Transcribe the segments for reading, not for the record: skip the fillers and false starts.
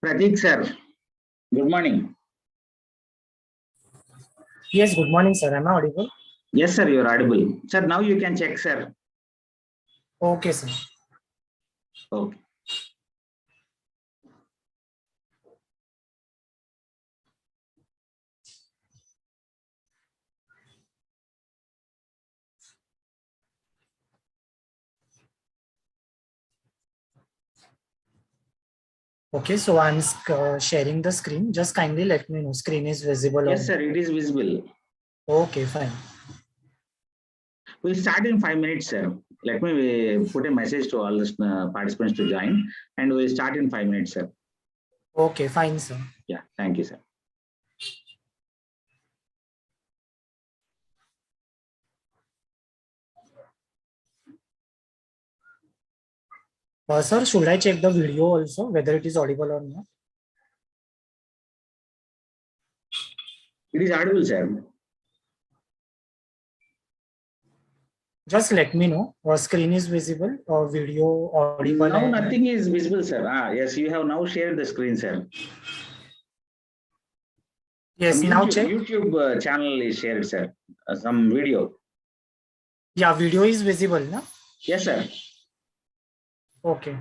Pratik sir, good morning. Yes, good morning, sir. Am I audible? Yes, sir, you are audible. Sir, now you can check, sir. Okay, sir. Okay. Okay, so I'm sharing the screen. Just kindly let me know screen is visible or Yes, sir, not. it is visible. Okay, fine. We'll start in 5 minutes, sir. Let me put a message to all the participants to join, and we'll start in 5 minutes, sir. Okay, fine, sir. Yeah, thank you, sir. Sir, should I check the video also, whether it is audible or not? It is audible, sir. Just let me know. Screen is visible or video audible. Now And nothing is visible, sir. Yes, you have now shared the screen, sir. yes, Some now YouTube, check. YouTube channel is shared, sir. Some video. Yeah, video is visible, na? Yes, sir. Okay.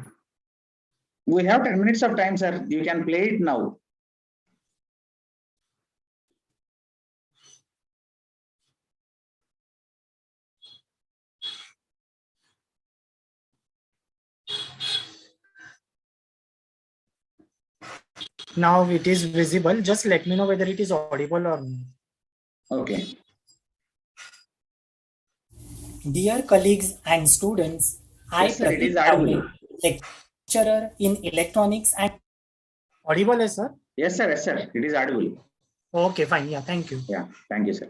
We have 10 minutes of time, sir. You can play it now. Now it is visible. Just let me know whether it is audible or not. Okay. Dear colleagues and students, I Yes, sir, it is Pratik audible. Tavle, lecturer in electronics and audible, sir. Yes, sir. Yes, sir. It is audible. Okay, fine. Yeah, thank you. Yeah. Thank you, sir.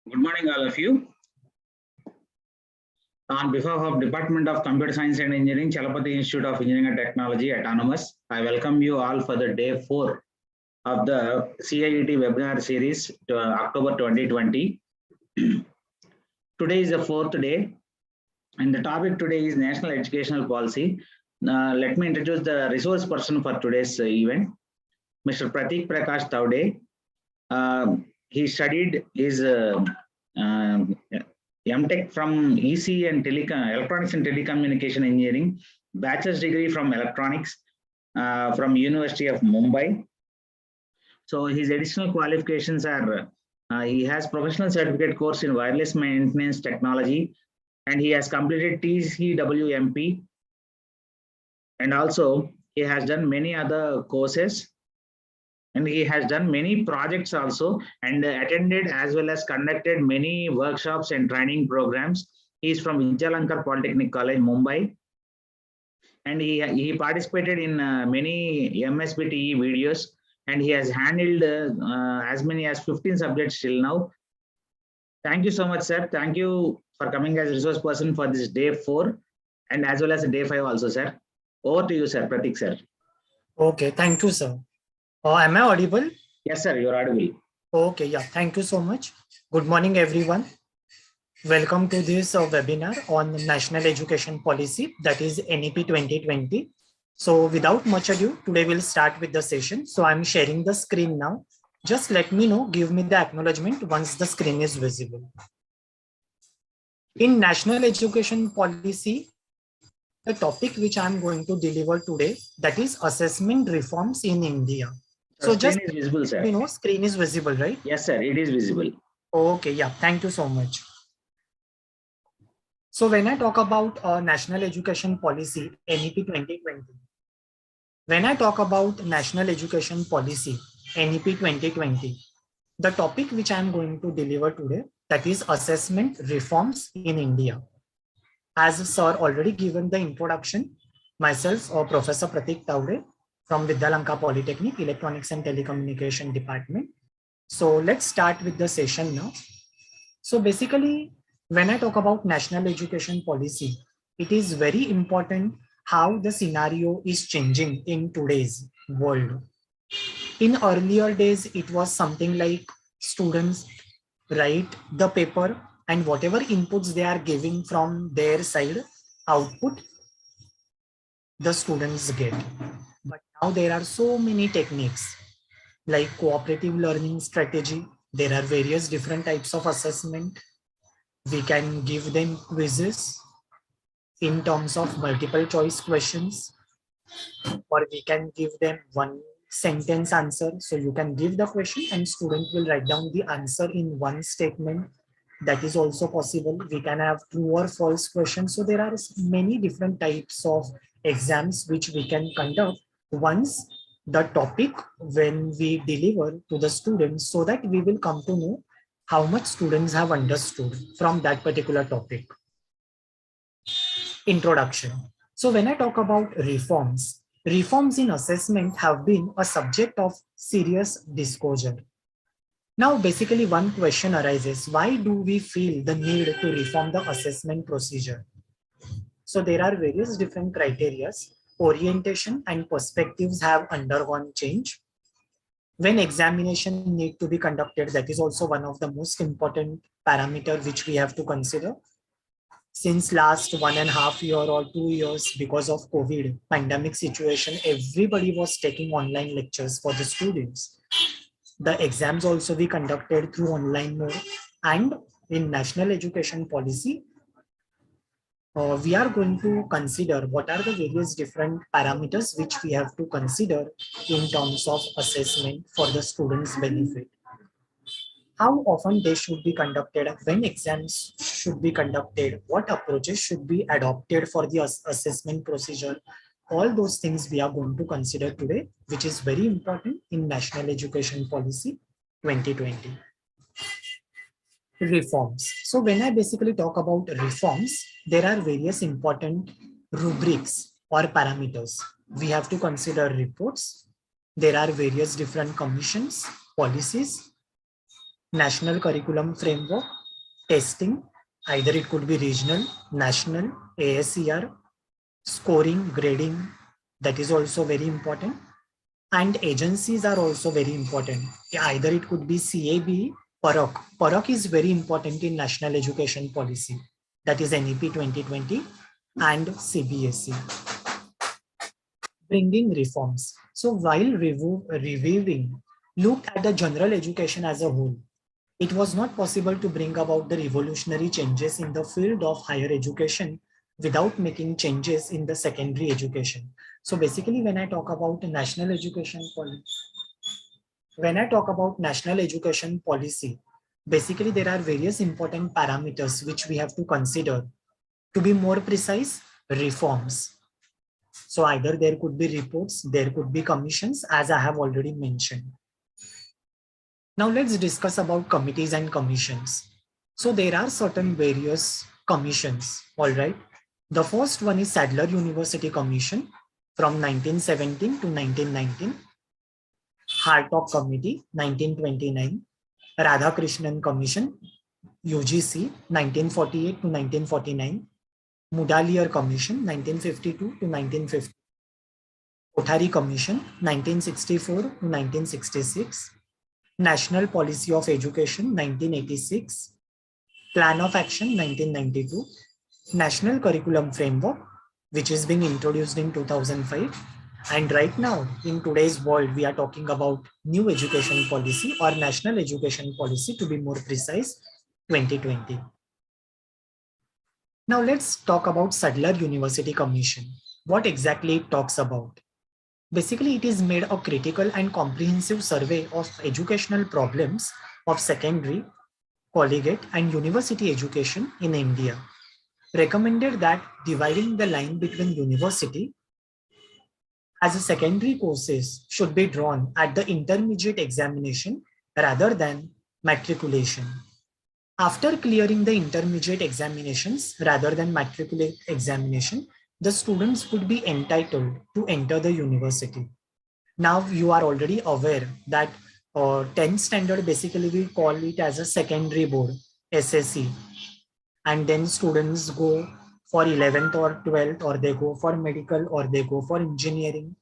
Good morning, all of you. On behalf of Department of Computer Science and Engineering, Chalapati Institute of Engineering and Technology, Autonomous, I welcome you all for the day 4 of the CIET webinar series to October 2020. Today is the 4th day, and the topic today is National Educational Policy. Let me introduce the resource person for today's event, Mr. Pratik Prakash Taude. He studied his MTech from EC and Electronics and Telecommunication Engineering, bachelor's degree from Electronics from University of Mumbai. So his additional qualifications are, he has professional certificate course in wireless maintenance technology, and he has completed TCWMP, and also he has done many other courses, and he has done many projects also, and attended as well as conducted many workshops and training programs. He is from Vidyalankar Polytechnic College, Mumbai, and he participated in many MSBTE videos, and he has handled as many as 15 subjects till now. Thank you so much, sir. Thank you for coming as resource person for this day 4 and as well as day 5 also, sir. Over to you, sir. Pratik, sir. Okay, thank you, sir. Am I audible? Yes, sir, you're audible. Okay, yeah, thank you so much. Good morning, everyone. Welcome to this webinar on National Education Policy, that is NEP 2020. So without much ado, today we'll start with the session. So I'm sharing the screen now. Just let me know, give me the acknowledgement once the screen is visible. In National Education Policy, the topic which I'm going to deliver today, that is assessment reforms in India. So just is visible, sir. Screen is visible, right? Yes, sir, it is visible. Okay, yeah, thank you so much. So when I talk about National Education Policy, NEP 2020, when I talk about National Education Policy, NEP 2020, the topic which I'm going to deliver today, that is assessment reforms in India. As sir already given the introduction, myself, Professor Pratik Taude from Vidyalanka Polytechnic, Electronics and Telecommunication Department. So let's start with the session now. So basically, when I talk about National Education Policy, it is very important how the scenario is changing in today's world. In earlier days, it was something like students write the paper and whatever inputs they are giving from their side, output the students get. But now there are so many techniques like cooperative learning strategy. There are various different types of assessment. We can give them quizzes in terms of multiple choice questions, or we can give them one sentence answer. So you can give the question and student will write down the answer in one statement. That is also possible. We can have true or false questions. So there are many different types of exams which we can conduct once the topic when we deliver to the students, so that we will come to know how much students have understood from that particular topic. Introduction. So when I talk about reforms, reforms in assessment have been a subject of serious disclosure. Now, basically one question arises, why do we feel the need to reform the assessment procedure? So there are various different criteria. Orientation and perspectives have undergone change. When examination need to be conducted, that is also one of the most important parameter which we have to consider. Since last 1.5 years or 2 years, because of COVID pandemic situation, everybody was taking online lectures for the students. The exams also be conducted through online mode, and in National Education Policy, we are going to consider what are the various different parameters which we have to consider in terms of assessment for the students' benefit. How often they should be conducted, when exams should be conducted, what approaches should be adopted for the assessment procedure. All those things we are going to consider today, which is very important in National Education Policy 2020. Reforms. So when I basically talk about reforms, there are various important rubrics or parameters. We have to consider reports. There are various different commissions, policies, national curriculum framework, testing, either it could be regional, national, ASER, scoring, grading, that is also very important. And agencies are also very important. Either it could be CAB, PAROK. PAROK is very important in national education policy. That is NEP 2020 and CBSE. Bringing reforms. So while reviewing, looked at the general education as a whole, it was not possible to bring about the revolutionary changes in the field of higher education without making changes in the secondary education. So basically, when I talk about national education policy, basically there are various important parameters which we have to consider. To be more precise, reforms. So either there could be reports, there could be commissions, as I have already mentioned. Now let's discuss about committees and commissions. So there are certain various commissions, all right. The first one is Sadler University Commission from 1917 to 1919, Hartog Committee 1929, Radhakrishnan Commission UGC 1948 to 1949, Mudaliar Commission 1952 to 1950, Kothari Commission 1964 to 1966, National Policy of Education 1986, Plan of Action 1992, National Curriculum Framework, which is being introduced in 2005. And right now, in today's world, we are talking about new education policy or national education policy, to be more precise, 2020. Now let's talk about Sadler University Commission. What exactly it talks about? Basically, it is made a critical and comprehensive survey of educational problems of secondary, collegiate, and university education in India. Recommended that dividing the line between university as a secondary courses should be drawn at the intermediate examination rather than matriculation. After clearing the intermediate examinations rather than matriculate examination, the students would be entitled to enter the university. Now you are already aware that 10th standard, basically we call it as a secondary board, SSC. And then students go for 11th or 12th, or they go for medical, or they go for engineering.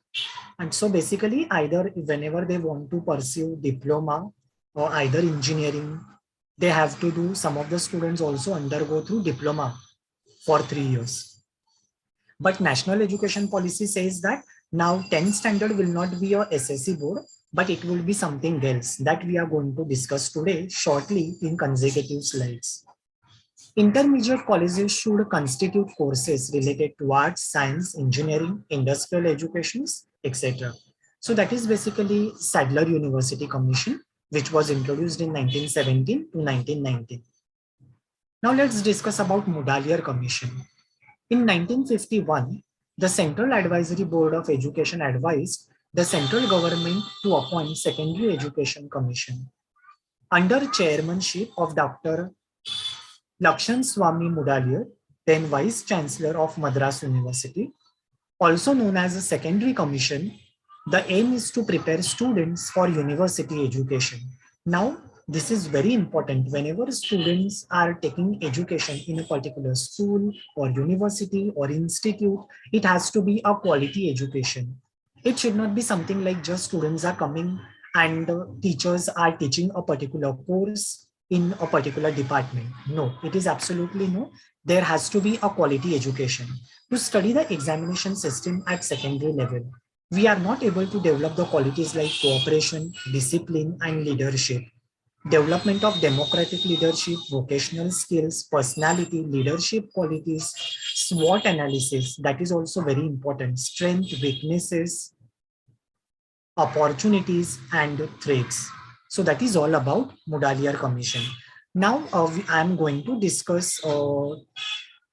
And so basically either whenever they want to pursue diploma or either engineering, they have to do, some of the students also undergo through diploma for 3 years. But national education policy says that now 10th standard will not be a SSC board, but it will be something else that we are going to discuss today shortly in consecutive slides. Intermediate colleges should constitute courses related to arts, science, engineering, industrial educations, etc. So that is basically Sadler University Commission, which was introduced in 1917 to 1919. Now let's discuss about Mudaliar Commission. In 1951, the Central Advisory Board of Education advised the central government to appoint Secondary Education Commission under chairmanship of Dr. Lakshan Swami Mudaliar, then Vice Chancellor of Madras University. Also known as a Secondary Commission, the aim is to prepare students for university education. Now, this is very important. Whenever students are taking education in a particular school or university or institute, it has to be a quality education. It should not be something like just students are coming and teachers are teaching a particular course in a particular department. No, it is absolutely no. There has to be a quality education. To study the examination system at secondary level, we are not able to develop the qualities like cooperation, discipline, and leadership. Development of democratic leadership, vocational skills, personality, leadership qualities, SWOT analysis, that is also very important. Strength, weaknesses, opportunities, and threats. So that is all about Mudaliar Commission. Now I am going to discuss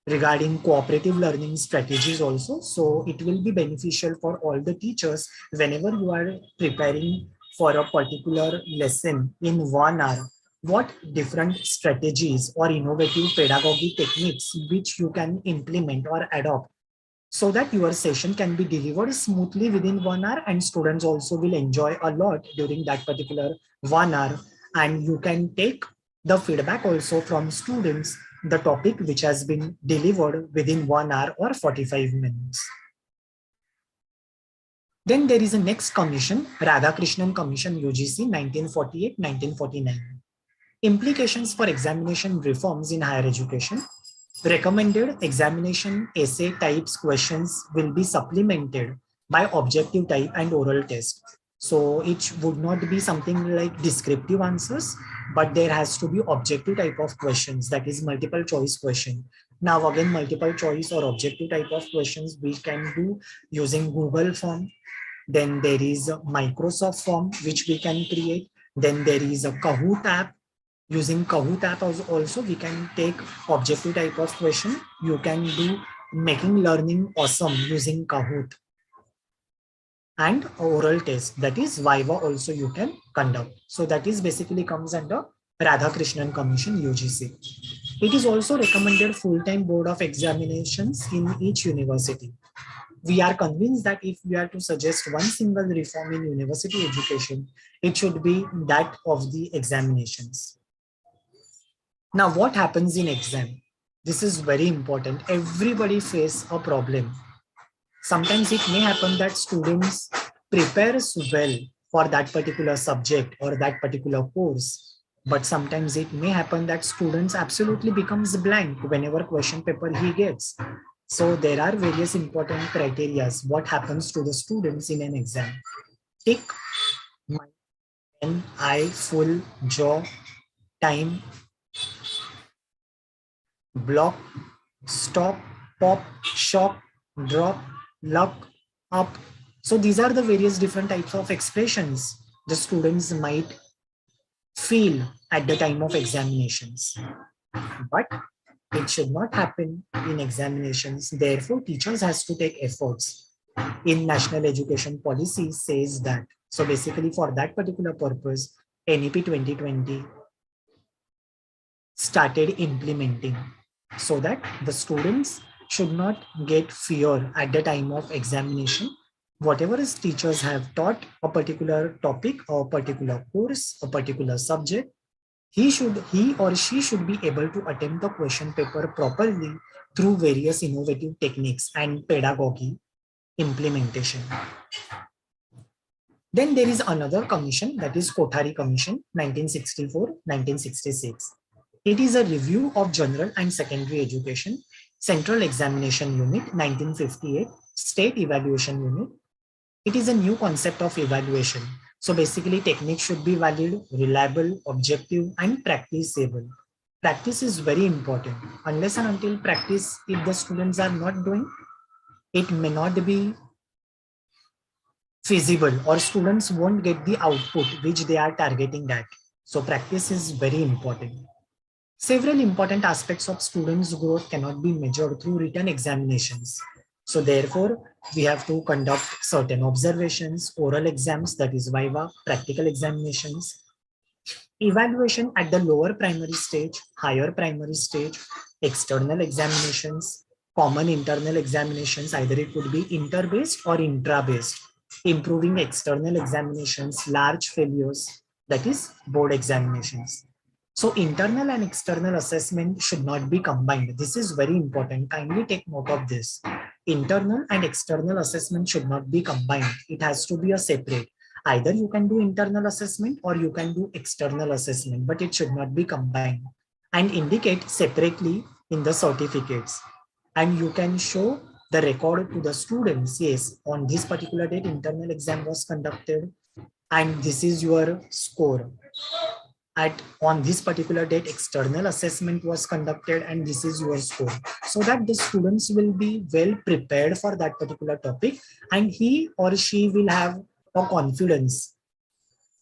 regarding cooperative learning strategies also. So it will be beneficial for all the teachers whenever you are preparing for a particular lesson in 1 hour, what different strategies or innovative pedagogy techniques which you can implement or adopt so that your session can be delivered smoothly within 1 hour, and students also will enjoy a lot during that particular 1 hour and you can take the feedback also from students, the topic which has been delivered within 1 hour or 45 minutes. Then there is a next commission, Radhakrishnan Commission UGC 1948-1949. Implications for examination reforms in higher education. Recommended examination essay types questions will be supplemented by objective type and oral test. So it would not be something like descriptive answers, but there has to be objective type of questions, that is multiple choice question. Now again, multiple choice or objective type of questions we can do using Google form. Then there is a Microsoft form which we can create. Then there is a Kahoot app. Using Kahoot app also we can take objective type of question. You can do making learning awesome using Kahoot. And oral test, that is Viva, also you can conduct. So that is basically comes under Radhakrishnan Commission UGC. It is also recommended full-time board of examinations in each university. We are convinced that if we are to suggest one single reform in university education, it should be that of the examinations. Now, what happens in exam? This is very important. Everybody face a problem. Sometimes it may happen that students prepare well for that particular subject or that particular course. But sometimes it may happen that students absolutely becomes blank whenever question paper he gets. So there are various important criteria. What happens to the students in an exam? Tick, eye, full, jaw, time, block, stop, pop, shock, drop, luck, up. So these are the various different types of expressions the students might feel at the time of examinations. But it should not happen in examinations. Therefore, teachers has to take efforts. In National Education Policy says that. So basically for that particular purpose, NEP 2020 started implementing so that the students should not get fear at the time of examination. Whatever his teachers have taught a particular topic or particular course, a particular subject, he or she should be able to attempt the question paper properly through various innovative techniques and pedagogy implementation. Then there is another commission, that is Kothari Commission 1964-1966. It is a review of general and secondary education, Central Examination Unit 1958, State Evaluation Unit. It is a new concept of evaluation. So basically technique should be valid, reliable, objective, and practicable. Practice is very important. Unless and until practice, if the students are not doing, it may not be feasible or students won't get the output which they are targeting at. So practice is very important. Several important aspects of students' growth cannot be measured through written examinations. So therefore, we have to conduct certain observations, oral exams, that is Viva, practical examinations, evaluation at the lower primary stage, higher primary stage, external examinations, common internal examinations, either it could be inter-based or intra-based, improving external examinations, large failures, that is board examinations. So internal and external assessment should not be combined. This is very important. Kindly take note of this. Internal and external assessment should not be combined. It has to be a separate. Either you can do internal assessment or you can do external assessment, but it should not be combined and indicate separately in the certificates. And you can show the record to the students. Yes, on this particular date, internal exam was conducted and this is your score. On this particular date, external assessment was conducted and this is your score, so that the students will be well prepared for that particular topic and he or she will have a confidence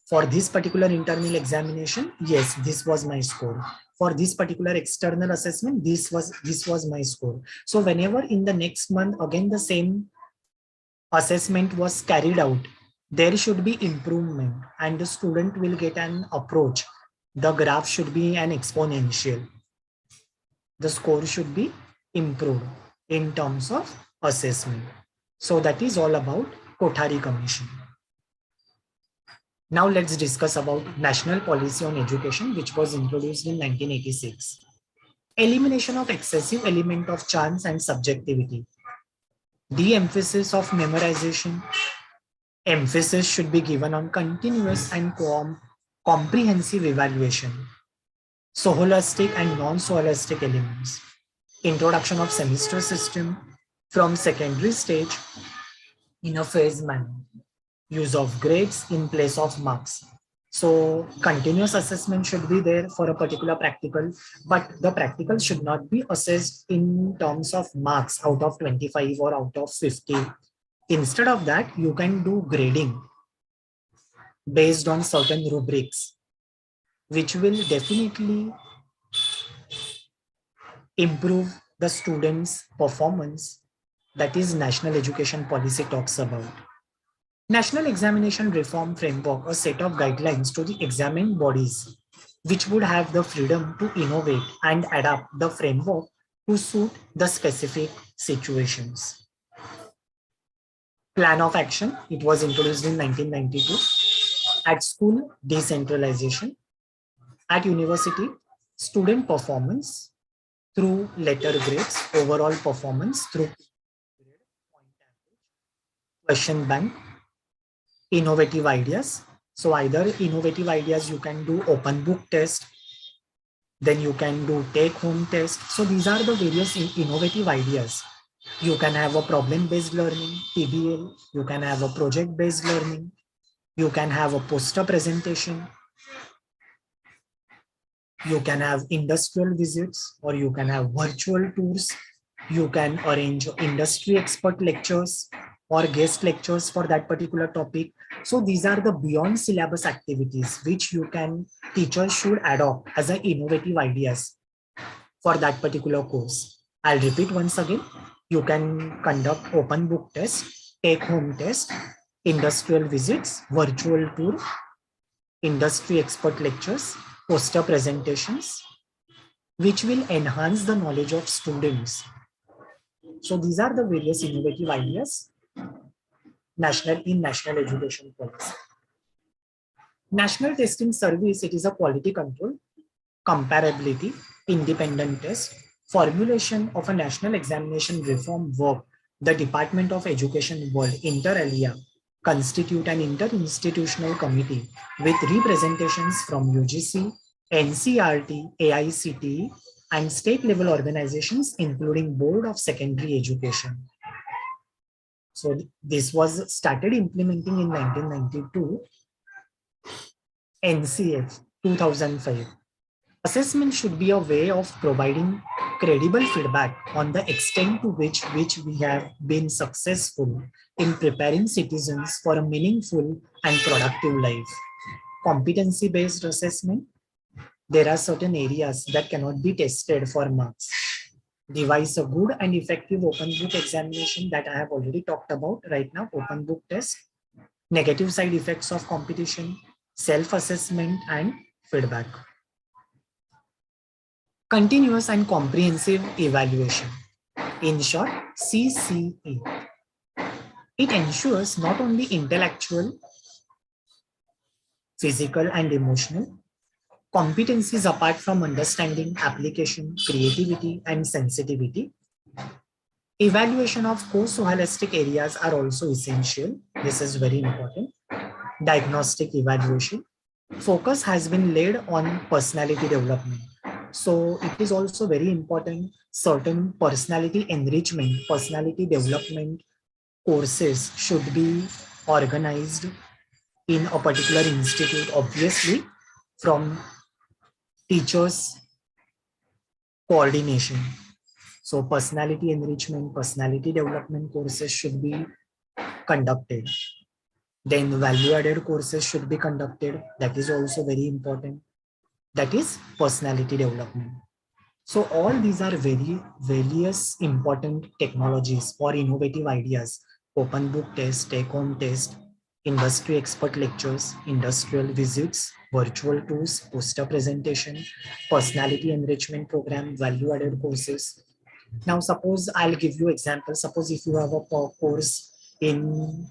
for this particular internal examination. Yes, this was my score. For this particular external assessment, this was my score. So whenever in the next month again the same assessment was carried out, there should be improvement and the student will get an approach. The graph should be an exponential. The score should be improved in terms of assessment. So that is all about Kothari Commission. Now let's discuss about national policy on education, which was introduced in 1986. Elimination of excessive element of chance and subjectivity. De-emphasis of memorization. Emphasis should be given on continuous and comprehensive evaluation. Scholastic and non-scholastic elements. Introduction of semester system from secondary stage in a phased manner. Use of grades in place of marks. So continuous assessment should be there for a particular practical, but the practical should not be assessed in terms of marks out of 25 or out of 50. Instead of that, you can do grading based on certain rubrics, which will definitely improve the students' performance. That is national education policy talks about. National Examination Reform Framework, a set of guidelines to the examined bodies, which would have the freedom to innovate and adapt the framework to suit the specific situations. Plan of action, it was introduced in 1992. At school, decentralization. At university, student performance through letter grades, overall performance through question bank, innovative ideas. So either innovative ideas, you can do open book test, then you can do take home test. So these are the various innovative ideas. You can have a problem based learning, PBL, you can have a project based learning, you can have a poster presentation, you can have industrial visits, or you can have virtual tours. You can arrange industry expert lectures or guest lectures for that particular topic. So these are the beyond syllabus activities which teachers should adopt as an innovative ideas for that particular course. I'll repeat once again. You can conduct open book test, take home test, industrial visits, virtual tour, industry expert lectures, poster presentations, which will enhance the knowledge of students. So these are the various innovative ideas in national education policy. National Testing Service, it is a quality control, comparability, independent test, formulation of a national examination reform work. The Department of Education World, inter alia, constitute an interinstitutional committee with representations from UGC, NCRT, AICTE, and state level organizations, including Board of Secondary Education. So this was started implementing in 1992, NCF 2005. Assessment should be a way of providing credible feedback on the extent to which we have been successful in preparing citizens for a meaningful and productive life. Competency-based assessment, there are certain areas that cannot be tested for marks. Devise a good and effective open book examination that I have already talked about right now, open book test, negative side effects of competition, self-assessment and feedback. Continuous and comprehensive evaluation, in short, CCE. It ensures not only intellectual, physical and emotional competencies apart from understanding, application, creativity and sensitivity. Evaluation of course holistic areas are also essential. This is very important. Diagnostic evaluation. Focus has been laid on personality development. So it is also very important, certain personality enrichment, personality development courses should be organized in a particular institute, obviously from teachers' coordination. So personality enrichment, personality development courses should be conducted. Then value-added courses should be conducted. That is also very important. That is personality development. So all these are various important technologies or innovative ideas. Open book test, take home test, industry expert lectures, industrial visits, virtual tours, poster presentation, personality enrichment program, value-added courses. Now suppose I'll give you examples. Suppose if you have a course in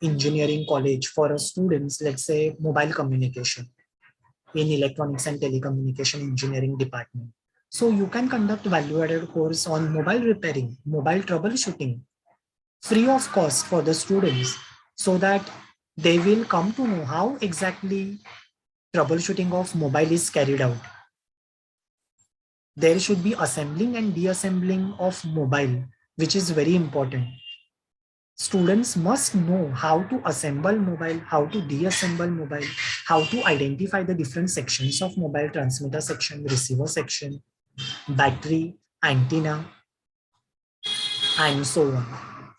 engineering college for a students, let's say mobile communication in electronics and telecommunication engineering department. So you can conduct value-added course on mobile repairing, mobile troubleshooting, free of cost for the students, so that they will come to know how exactly troubleshooting of mobile is carried out. There should be assembling and deassembling of mobile, which is very important. Students must know how to assemble mobile, how to deassemble mobile, how to identify the different sections of mobile: transmitter section, receiver section, battery, antenna, and so on.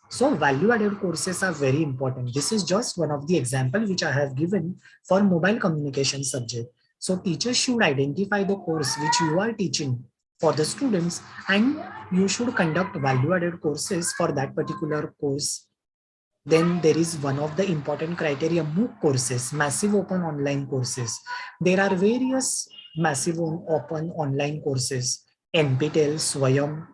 So value-added courses are very important. This is just one of the examples which I have given for mobile communication subject. So teachers should identify the course which you are teaching for the students, and you should conduct value-added courses for that particular course. Then there is one of the important criteria, MOOC courses, massive open online courses. There are various massive open online courses, NPTEL, Swayam,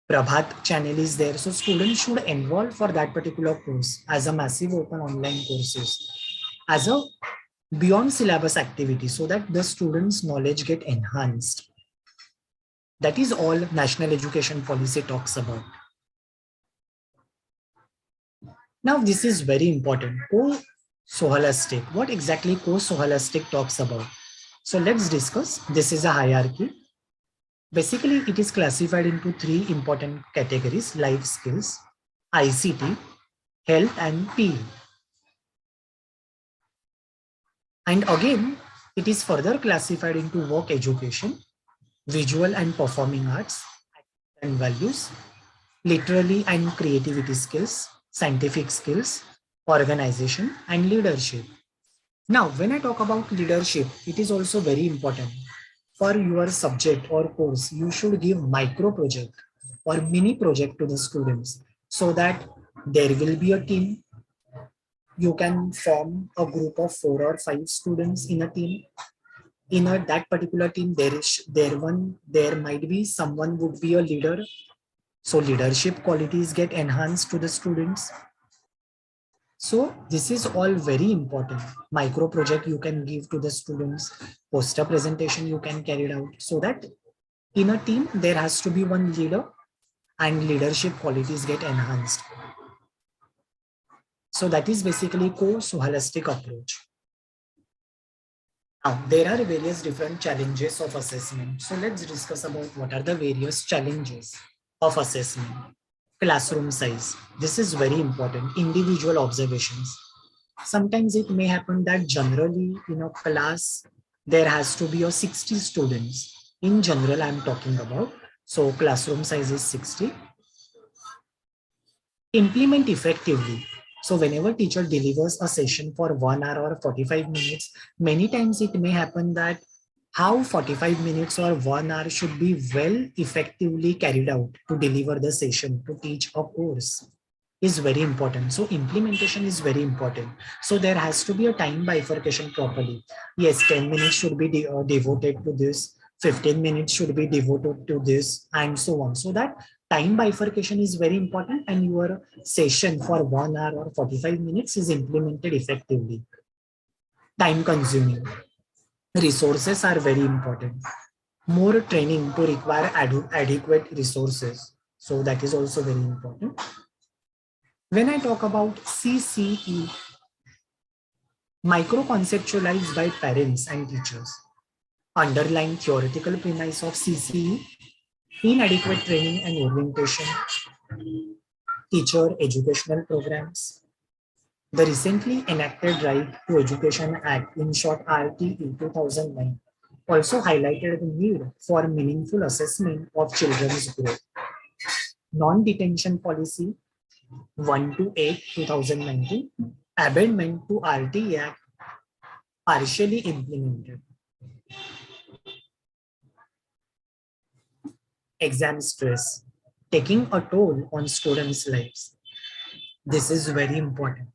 Prabhat channel is there. So students should enroll for that particular course as a massive open online courses, as a beyond syllabus activity, so that the students' knowledge get enhanced. That is all national education policy talks about. Now this is very important. Co-scholastic. What exactly co-scholastic talks about? So let's discuss. This is a hierarchy. Basically, it is classified into three important categories: life skills, ICT, health, and PE. And again, it is further classified into work education, visual and performing arts, and values, literary and creativity skills, scientific skills, organization, and leadership. Now, when I talk about leadership, it is also very important. For your subject or course, you should give micro project or mini project to the students, so that there will be a team. You can form a group of 4 or 5 students in a team. In that particular team, there might be someone would be a leader. So leadership qualities get enhanced to the students. So this is all very important. Micro project you can give to the students, poster presentation you can carry out, so that in a team there has to be one leader and leadership qualities get enhanced. So that is basically co-scholastic approach. Now there are various different challenges of assessment. So let's discuss about what are the various challenges of assessment. Classroom size. This is very important. Individual observations. Sometimes it may happen that generally in a class, there has to be a 60 students. In general, I'm talking about. So classroom size is 60. Implement effectively. So whenever teacher delivers a session for 1 hour or 45 minutes, many times it may happen that how 45 minutes or 1 hour should be well effectively carried out to deliver the session, to teach a course, is very important. So implementation is very important. So there has to be a time bifurcation properly. Yes, 10 minutes should be devoted to this, 15 minutes should be devoted to this, and so on. So that time bifurcation is very important, and your session for 1 hour or 45 minutes is implemented effectively. Time consuming. Resources are very important. More training to require adequate resources. So that is also very important. When I talk about CCE, micro-conceptualized by parents and teachers, underlying theoretical premise of CCE, inadequate training and orientation, teacher educational programs, the recently enacted Right to Education Act, in short RTE 2009, also highlighted the need for meaningful assessment of children's growth. Non-detention policy 128 2019, amendment to RTE Act partially implemented. Exam stress taking a toll on students' lives. This is very important.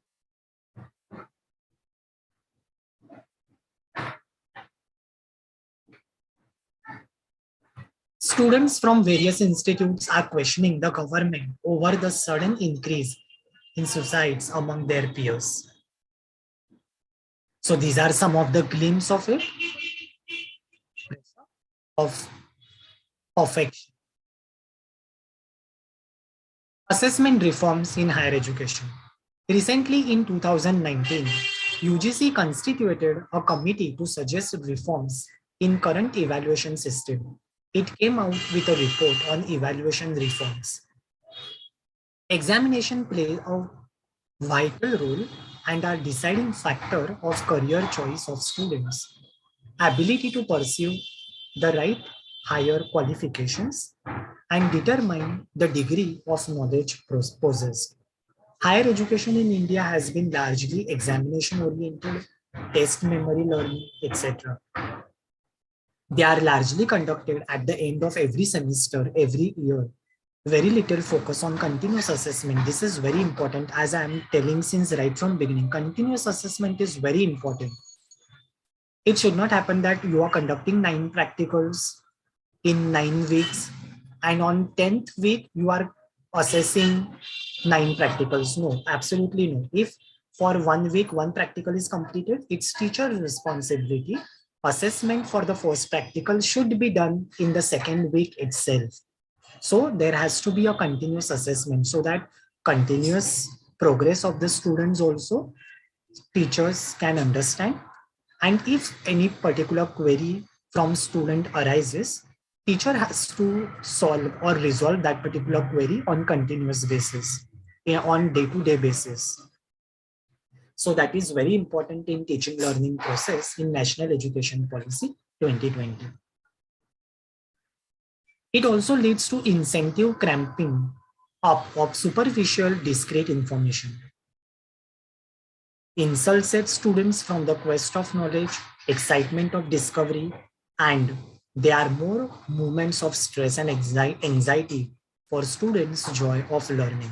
Students from various institutes are questioning the government over the sudden increase in suicides among their peers. So these are some of the glimpses of it, of perfection. Assessment reforms in higher education. Recently in 2019, UGC constituted a committee to suggest reforms in current evaluation system. It came out with a report on evaluation reforms. Examination play a vital role and are deciding factor of career choice of students. Ability to pursue the right higher qualifications and determine the degree of knowledge possessed. Higher education in India has been largely examination oriented, test memory learning, etc. They are largely conducted at the end of every semester, every year. Very little focus on continuous assessment. This is very important, as I am telling since right from beginning. Continuous assessment is very important. It should not happen that you are conducting 9 practicals in 9 weeks and on 10th week you are assessing 9 practicals. No, absolutely no. If for 1 week 1 practical is completed, it's teacher's responsibility. Assessment for the first practical should be done in the second week itself. So there has to be a continuous assessment so that continuous progress of the students also teachers can understand. And if any particular query from student arises, teacher has to solve or resolve that particular query on continuous basis, on day-to-day basis. So that is very important in teaching learning process in National Education Policy 2020. It also leads to incentive cramping up of superficial discrete information. Insults students from the quest of knowledge, excitement of discovery, and there are more moments of stress and anxiety for students' joy of learning.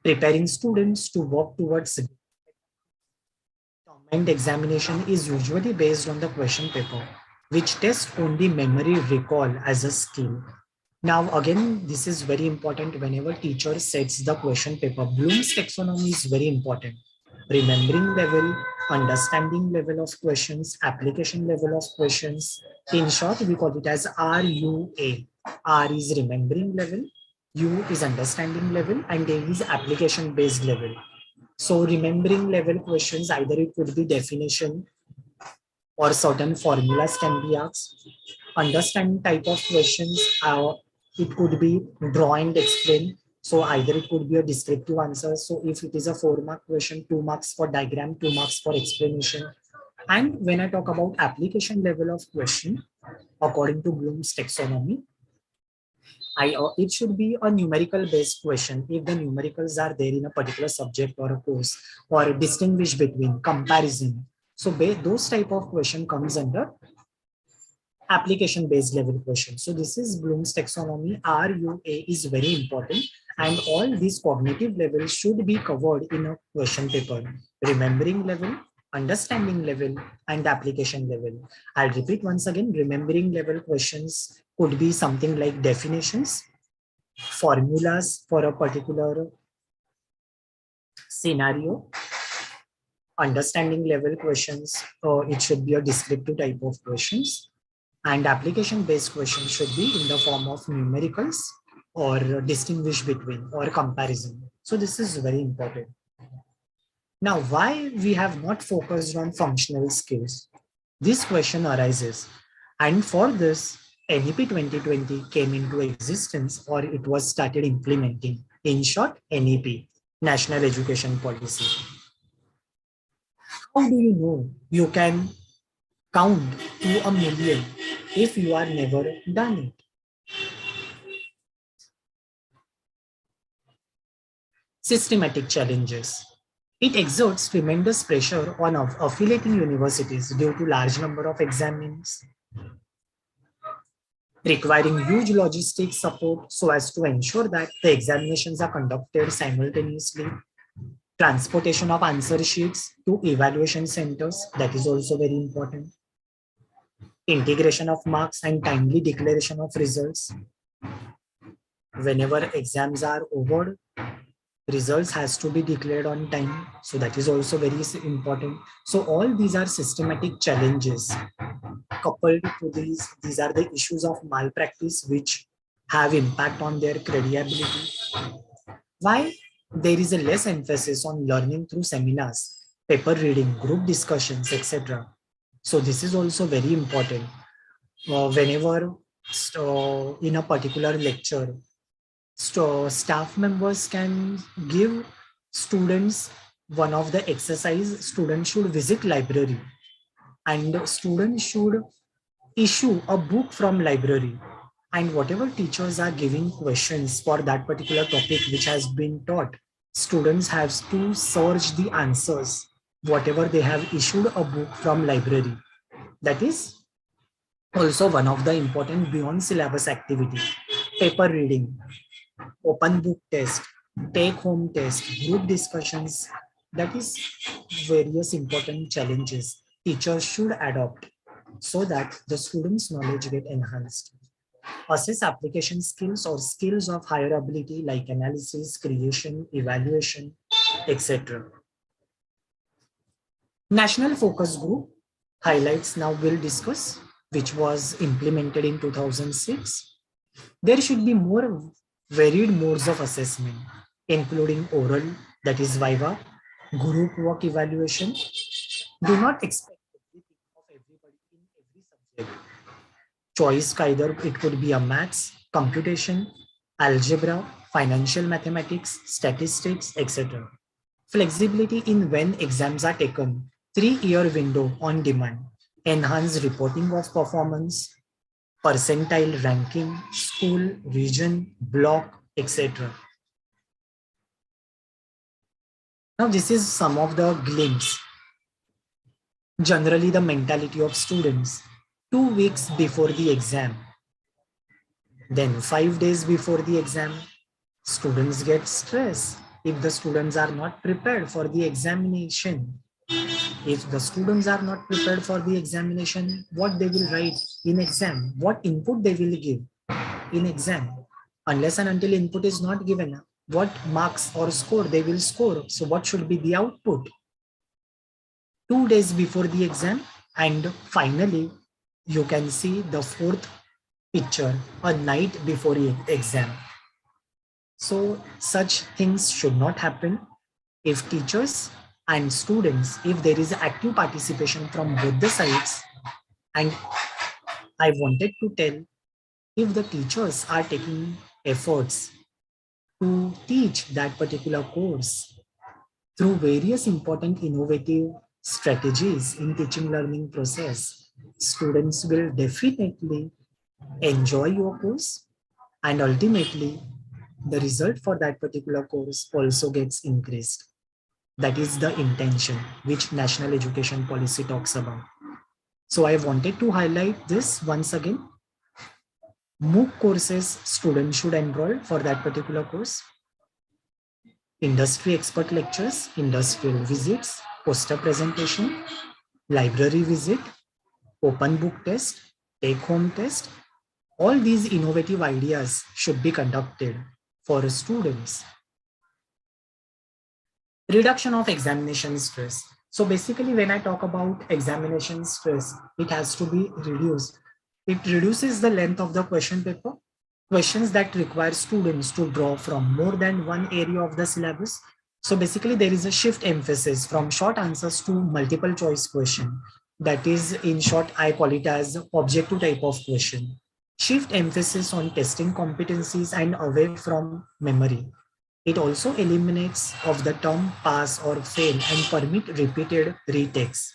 Preparing students to work towards combined examination is usually based on the question paper, which tests only memory recall as a skill. Now, again, this is very important whenever teacher sets the question paper. Bloom's taxonomy is very important. Remembering level, understanding level of questions, application level of questions. In short, we call it as RUA. R is remembering level, U is understanding level, and A is application based level. So remembering level questions, either it could be definition or certain formulas can be asked. Understanding type of questions, it could be draw and explain. So either it could be a descriptive answer. So if it is a 4-mark question, 2 marks for diagram, 2 marks for explanation. And when I talk about application level of question, according to Bloom's taxonomy, it should be a numerical based question. If the numericals are there in a particular subject or a course, or distinguish between comparison. So those type of question comes under application based level question. So this is Bloom's taxonomy. RUA is very important, and all these cognitive levels should be covered in a question paper. Remembering level, understanding level, and application level. I'll repeat once again. Remembering level questions could be something like definitions, formulas for a particular scenario. Understanding level questions, it should be a descriptive type of questions. And application based questions should be in the form of numericals or distinguish between or comparison. So this is very important. Now, why we have not focused on functional skills? This question arises. And for this, NEP 2020 came into existence, or it was started implementing. In short, NEP, National Education Policy. How do you know you can count to 1,000,000 if you are never done it? Systematic challenges. It exerts tremendous pressure on affiliating universities due to large number of exams, requiring huge logistics support so as to ensure that the examinations are conducted simultaneously. Transportation of answer sheets to evaluation centers, that is also very important. Integration of marks and timely declaration of results. Whenever exams are over, Results has to be declared on time. So that is also very important. So all these are systematic challenges. Coupled to these are the issues of malpractice which have impact on their credibility. Why there is a less emphasis on learning through seminars, paper reading, group discussions, etc. So this is also very important. Whenever in a particular lecture, staff members can give students one of the exercise. Students should visit library and students should issue a book from library, and whatever teachers are giving questions for that particular topic which has been taught, students have to search the answers whatever they have issued a book from library. That is also one of the important beyond syllabus activity. Paper reading, open book test, take home test, group discussions, that is various important challenges teachers should adopt so that the students' knowledge get enhanced. Assess application skills or skills of higher ability like analysis, creation, evaluation, etc. National Focus Group highlights now we'll discuss, which was implemented in 2006. There should be more varied modes of assessment, including oral, that is viva, group work evaluation. Do not expect everything of everybody in every subject. Choice either it could be a maths, computation, algebra, financial mathematics, statistics, etc. Flexibility in when exams are taken, 3-year window on demand, enhanced reporting of performance, percentile ranking, school, region, block, etc. Now this is some of the glimpse. Generally the mentality of students, 2 weeks before the exam, then 5 days before the exam, students get stressed if the students are not prepared for the examination. If the students are not prepared for the examination, what they will write in exam, what input they will give in exam, unless and until input is not given, what marks or score they will score. So what should be the output? 2 days before the exam, and finally you can see the fourth picture, a night before the exam. So such things should not happen. If teachers and students, if there is active participation from both the sides, and I wanted to tell, if the teachers are taking efforts to teach that particular course through various important innovative strategies in teaching learning process, students will definitely enjoy your course, and ultimately the result for that particular course also gets increased. That is the intention which national education policy talks about. So I wanted to highlight this once again. MOOC courses students should enroll for that particular course. Industry expert lectures, industrial visits, poster presentation, library visit, open book test, take home test. All these innovative ideas should be conducted for students. Reduction of examination stress. So basically when I talk about examination stress, it has to be reduced. It reduces the length of the question paper. Questions that require students to draw from more than one area of the syllabus. So basically there is a shift emphasis from short answers to multiple choice question. That is, in short, I call it as objective type of question. Shift emphasis on testing competencies and away from memory. It also eliminates of the term pass or fail and permit repeated retakes.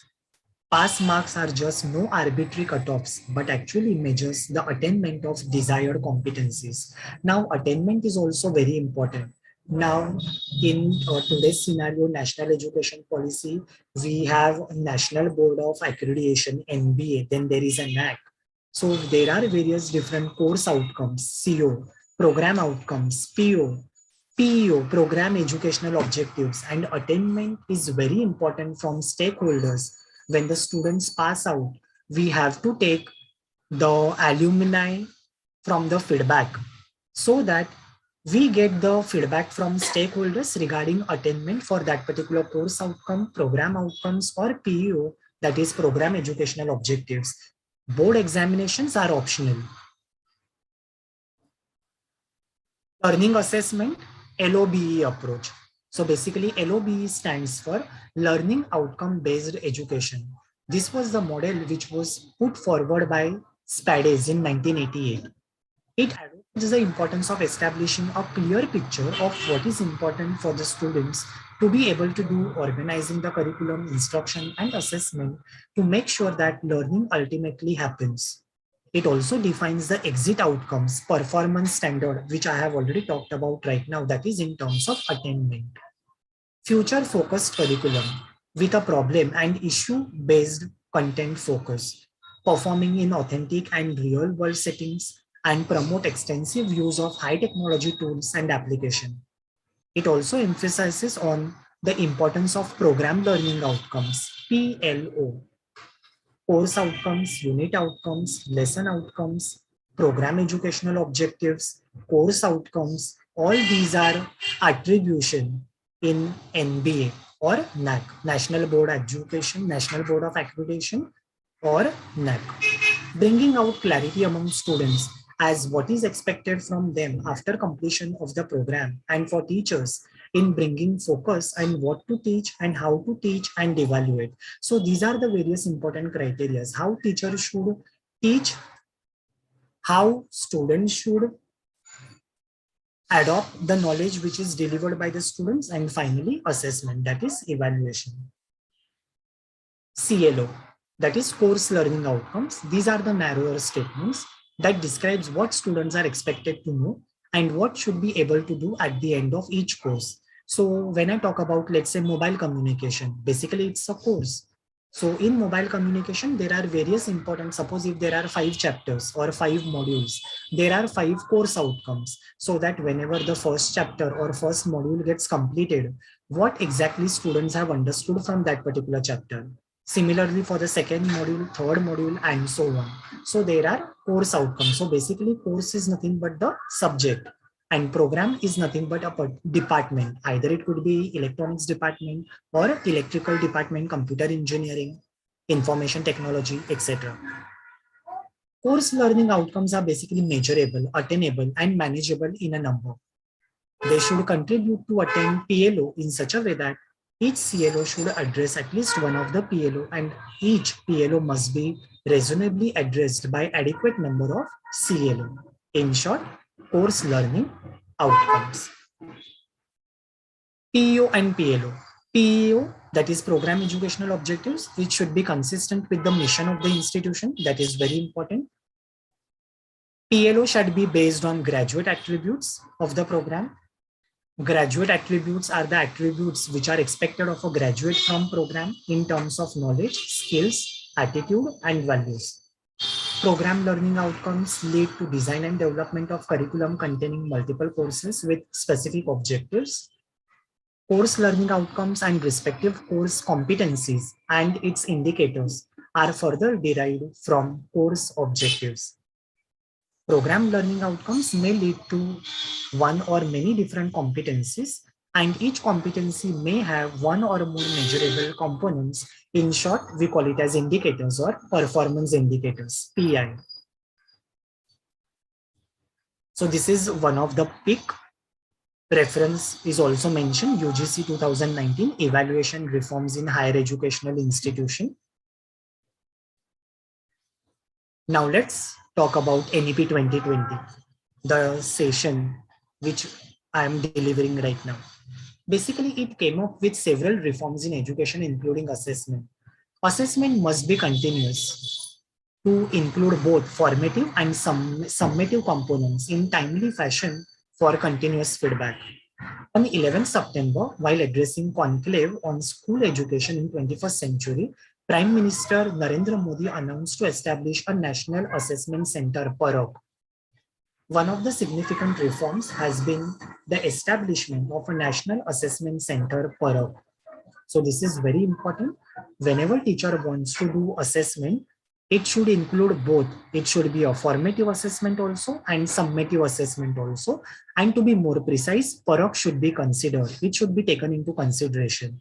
Pass marks are just no arbitrary cutoffs, but actually measures the attainment of desired competencies. Now, attainment is also very important. Now, in today's scenario, national education policy, we have National Board of Accreditation, NBA, then there is a NAC. So there are various different course outcomes, CO, program outcomes, PEO, program educational objectives, and attainment is very important from stakeholders. When the students pass out, we have to take the alumni from the feedback so that We get the feedback from stakeholders regarding attainment for that particular course outcome, program outcomes, or PEO, that is program educational objectives. Board examinations are optional. Learning assessment, LOBE approach. So basically LOBE stands for Learning Outcome Based Education. This was the model which was put forward by Spades in 1988. It advocates the importance of establishing a clear picture of what is important for the students to be able to do, organizing the curriculum, instruction, and assessment to make sure that learning ultimately happens. It also defines the exit outcomes, performance standard, which I have already talked about right now, that is in terms of attainment. Future focused curriculum with a problem and issue based content focus, performing in authentic and real world settings, and promote extensive use of high technology tools and application. It also emphasizes on the importance of program learning outcomes, PLO, course outcomes, unit outcomes, lesson outcomes, program educational objectives, course outcomes. All these are attribution in NBA or NAC, National Board Education, National Board of Accreditation, or NAC, bringing out clarity among students as what is expected from them after completion of the program, and for teachers in bringing focus and what to teach and how to teach and evaluate. So these are the various important criteria: how teachers should teach, how students should adopt the knowledge which is delivered by the students, and finally assessment, that is evaluation. CLO, that is course learning outcomes. These are the narrower statements that describes what students are expected to know and what should be able to do at the end of each course. So when I talk about, let's say, mobile communication, basically it's a course. So in mobile communication, there are various important, suppose if there are 5 chapters or 5 modules, there are 5 course outcomes, so that whenever the first chapter or first module gets completed, what exactly students have understood from that particular chapter. Similarly, for the second module, third module, and so on. So there are course outcomes. So basically, course is nothing but the subject, and program is nothing but a department. Either it could be electronics department or electrical department, computer engineering, information technology, etc. Course learning outcomes are basically measurable, attainable, and manageable in a number. They should contribute to attain PLO in such a way that each CLO should address at least one of the PLO, and each PLO must be reasonably addressed by adequate number of CLO. In short, course learning outcomes. PEO and PLO. PEO, that is program educational objectives, which should be consistent with the mission of the institution. That is very important. PLO should be based on graduate attributes of the program. Graduate attributes are the attributes which are expected of a graduate from program in terms of knowledge, skills, attitude, and values. Program learning outcomes lead to design and development of curriculum containing multiple courses with specific objectives. Course learning outcomes and respective course competencies and its indicators are further derived from course objectives. Program learning outcomes may lead to one or many different competencies, and each competency may have one or more measurable components. In short, we call it as indicators or performance indicators, PI. So this is one of the PIC. Reference is also mentioned, UGC 2019, Evaluation Reforms in Higher Educational Institution. Now let's talk about NEP 2020, the session which I am delivering right now. Basically, it came up with several reforms in education, including assessment. Assessment must be continuous to include both formative and summative components in timely fashion for continuous feedback. On 11th September, while addressing conclave on school education in 21st century, Prime Minister Narendra Modi announced to establish a National Assessment Center, PAROK. One of the significant reforms has been the establishment of a National Assessment Center, PAROK. So this is very important. Whenever teacher wants to do assessment, It should include both. It should be a formative assessment also and summative assessment also. And to be more precise, Parak should be considered. It should be taken into consideration.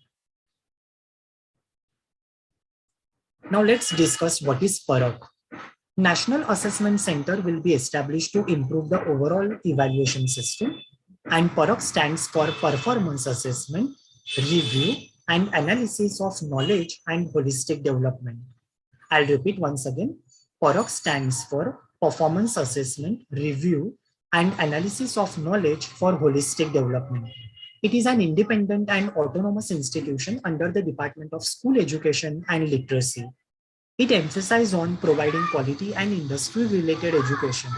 Now let's discuss what is Parak. National Assessment Center will be established to improve the overall evaluation system, and Parak stands for Performance Assessment, Review, and Analysis of Knowledge and Holistic Development. I'll repeat once again. Parak stands for Performance Assessment, Review, and Analysis of Knowledge for Holistic Development. It is an independent and autonomous institution under the Department of School Education and Literacy. It emphasizes on providing quality and industry-related education.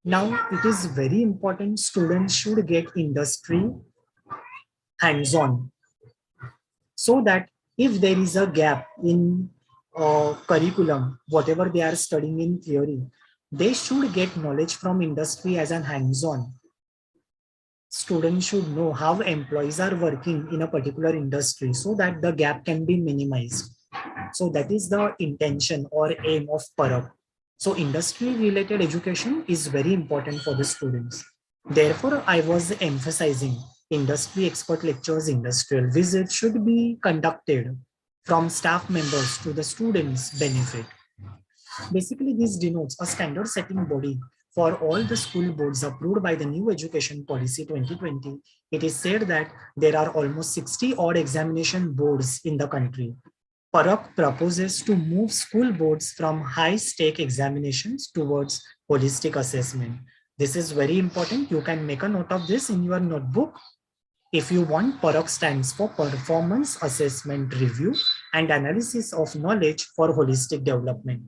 Now, it is very important students should get industry hands-on, so that if there is a gap in curriculum, whatever they are studying in theory, they should get knowledge from industry as an hands-on. Students should know how employees are working in a particular industry so that the gap can be minimized. So that is the intention or aim of Parak. So industry-related education is very important for the students. Therefore, I was emphasizing industry expert lectures, industrial visits should be conducted from staff members to the students' benefit. Basically, this denotes a standard setting body for all the school boards approved by the new education policy 2020. It is said that there are almost 60 odd examination boards in the country. Parak proposes to move school boards from high-stake examinations towards holistic assessment. This is very important. You can make a note of this in your notebook. If you want, Parak stands for Performance Assessment Review and Analysis of Knowledge for Holistic Development.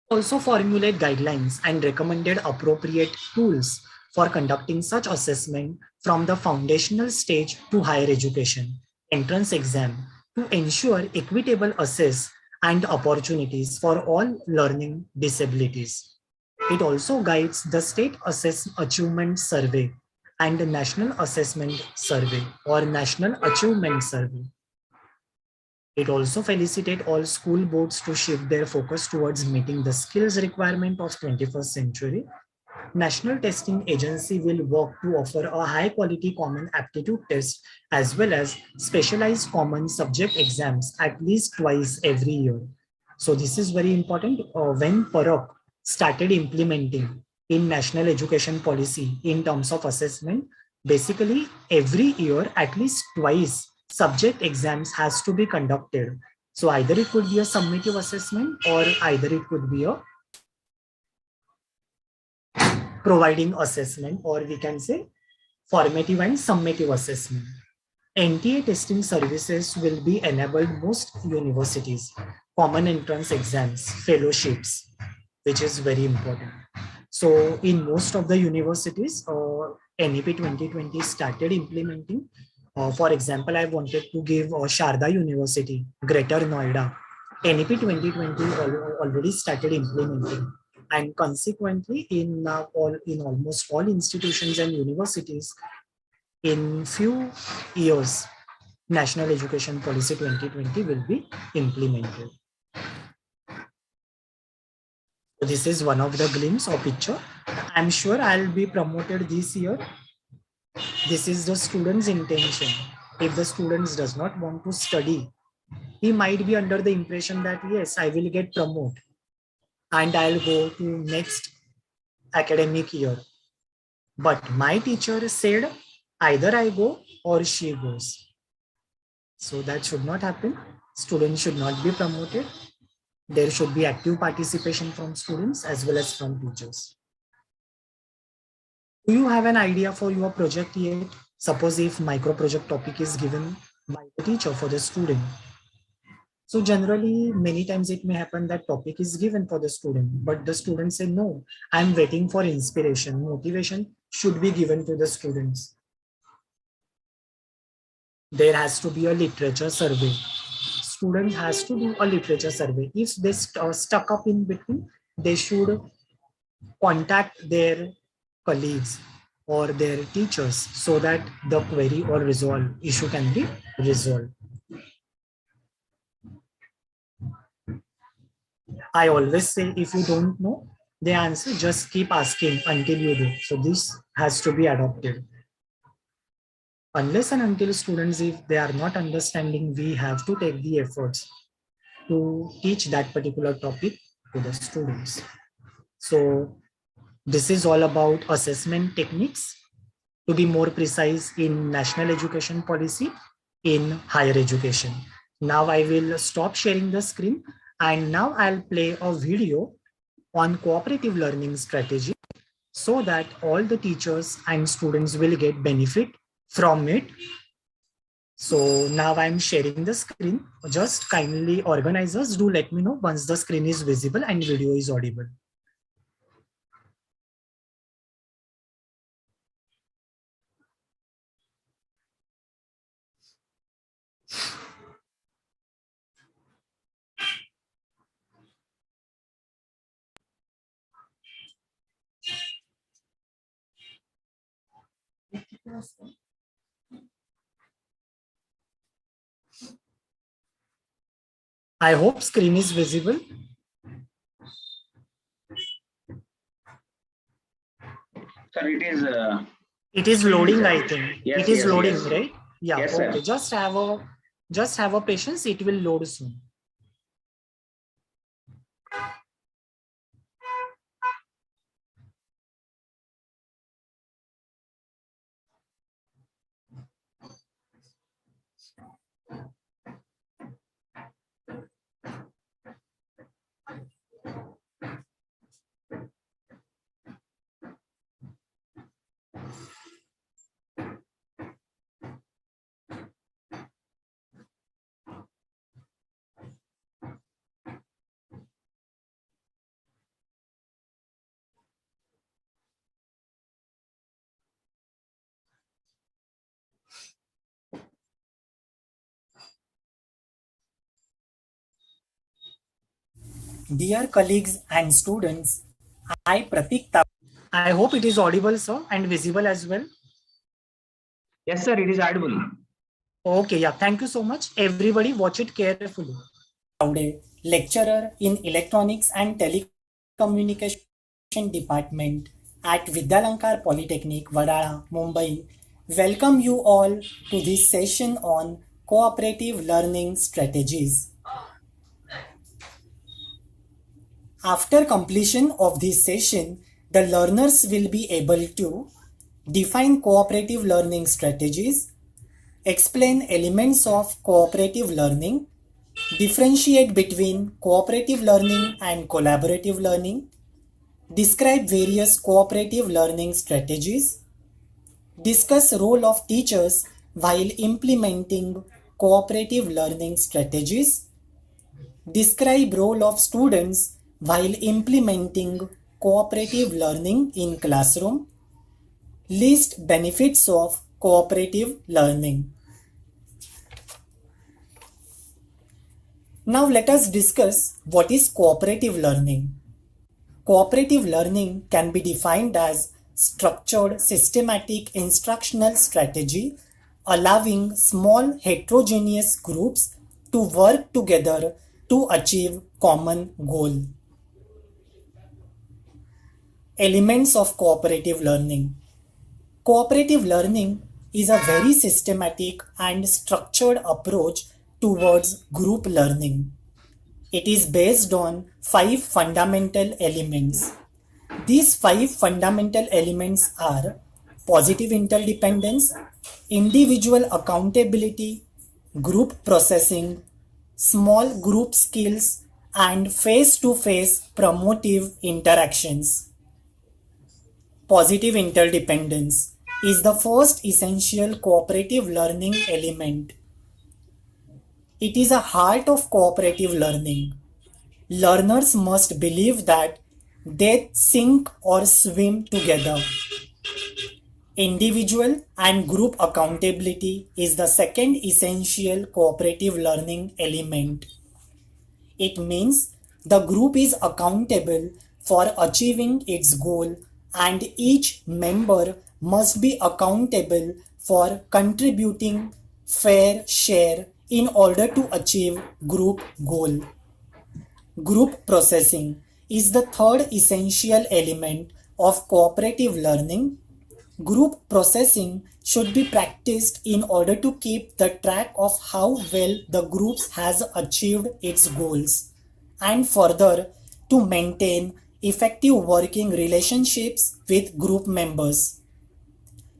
Also formulate guidelines and recommended appropriate tools for conducting such assessment from the foundational stage to higher education, entrance exam, to ensure equitable access and opportunities for all learning disabilities. It also guides the State Achievement Survey and the National Assessment Survey or National Achievement Survey. It also facilitates all school boards to shift their focus towards meeting the skills requirement of 21st century. National Testing Agency will work to offer a high quality common aptitude test as well as specialized common subject exams at least twice every year. So this is very important. When Parak started implementing in national education policy in terms of assessment, basically every year at least twice subject exams has to be conducted. So either it could be a summative assessment or either it could be a providing assessment, or we can say formative and summative assessment. NTA testing services will be enabled most universities, common entrance exams, fellowships, which is very important. So in most of the universities, NEP 2020 started implementing. For example, I wanted to give Sharda University, Greater Noida. NEP 2020 already started implementing. And consequently, in almost all institutions and universities, in few years, National Education Policy 2020 will be implemented. So this is one of the glimpse or picture. I'm sure I'll be promoted this year. This is the student's intention. If the student does not want to study, he might be under the impression that yes, I will get promoted and I'll go to next academic year. But my teacher said either I go or she goes. So that should not happen. Students should not be promoted. There should be active participation from students as well as from teachers. Do you have an idea for your project yet? Suppose if micro project topic is given by the teacher for the student. So generally, many times it may happen that topic is given for the student, but the student say, no, I'm waiting for inspiration. Motivation should be given to the students. There has to be a literature survey. Student has to do a literature survey. If they stuck up in between, they should contact their colleagues or their teachers so that the query or issue can be resolved. I always say, if you don't know the answer, just keep asking until you do. So this has to be adopted. Unless and until students, if they are not understanding, we have to take the efforts to teach that particular topic to the students. So this is all about assessment techniques, to be more precise, in national education policy in higher education. Now I will stop sharing the screen, and now I'll play a video on cooperative learning strategy so that all the teachers and students will get benefit from it. So now I'm sharing the screen. Just kindly, organizers, do let me know once the screen is visible and video is audible. I hope screen is visible. Sir, it is. It is loading, I think. Yes, it is yes, loading, yes. right? Yeah. Yes, okay. sir. Just have a patience. It will load soon. Dear colleagues and students, I Pratik. I hope it is audible, sir, and visible as well. Yes, sir, it is audible. Okay, yeah. Thank you so much. Everybody watch it carefully. Lecturer in Electronics and Telecommunication Department at Vidyalankar Polytechnic, Vadala, Mumbai. Welcome you all to this session on cooperative learning strategies. After completion of this session, the learners will be able to define cooperative learning strategies, explain elements of cooperative learning, differentiate between cooperative learning and collaborative learning, describe various cooperative learning strategies, discuss role of teachers while implementing cooperative learning strategies, describe role of students while implementing cooperative learning in classroom, list benefits of cooperative learning. Now let us discuss what is cooperative learning. Cooperative learning can be defined as structured, systematic instructional strategy allowing small heterogeneous groups to work together to achieve common goal. Elements of cooperative learning. Cooperative learning is a very systematic and structured approach towards group learning. It is based on 5 fundamental elements. These 5 fundamental elements are positive interdependence, individual accountability, group processing, small group skills, and face-to-face promotive interactions. Positive interdependence is the first essential cooperative learning element. It is a heart of cooperative learning. Learners must believe that they sink or swim together. Individual and group accountability is the second essential cooperative learning element. It means the group is accountable for achieving its goal, and each member must be accountable for contributing fair share in order to achieve group goal. Group processing is the third essential element of cooperative learning. Group processing should be practiced in order to keep the track of how well the group has achieved its goals and further to maintain effective working relationships with group members.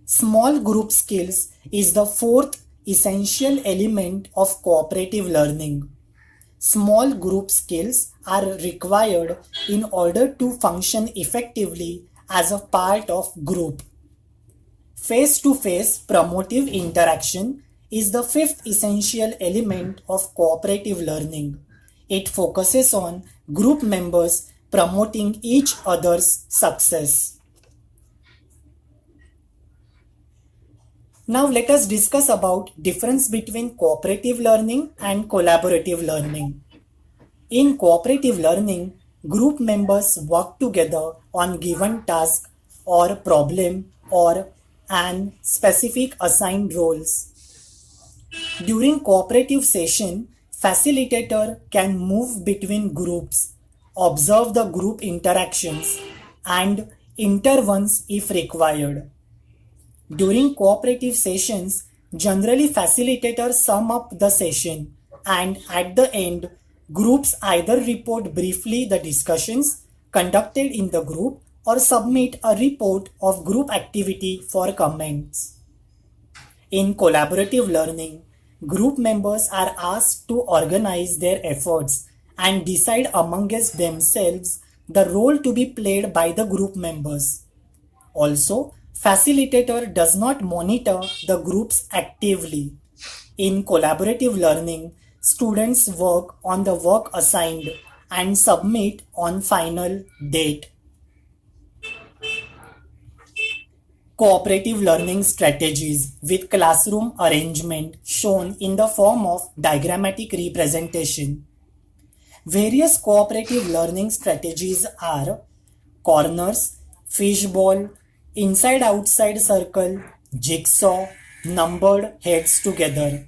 Small group skills is the fourth essential element of cooperative learning. Small group skills are required in order to function effectively as a part of group. Face-to-face promotive interaction is the fifth essential element of cooperative learning. It focuses on group members promoting each other's success. Now let us discuss about difference between cooperative learning and collaborative learning. In cooperative learning, group members work together on given task or problem or an specific assigned roles. During cooperative session, facilitator can move between groups, observe the group interactions, and intervene if required. During cooperative sessions, generally facilitators sum up the session and at the end, groups either report briefly the discussions conducted in the group or submit a report of group activity for comments. In collaborative learning, group members are asked to organize their efforts and decide amongst themselves the role to be played by the group members. Also, facilitator does not monitor the groups actively. In collaborative learning, students work on the work assigned and submit on final date. Cooperative learning strategies with classroom arrangement shown in the form of diagrammatic representation. Various cooperative learning strategies are corners, fishbowl, inside-outside circle, jigsaw, numbered heads together.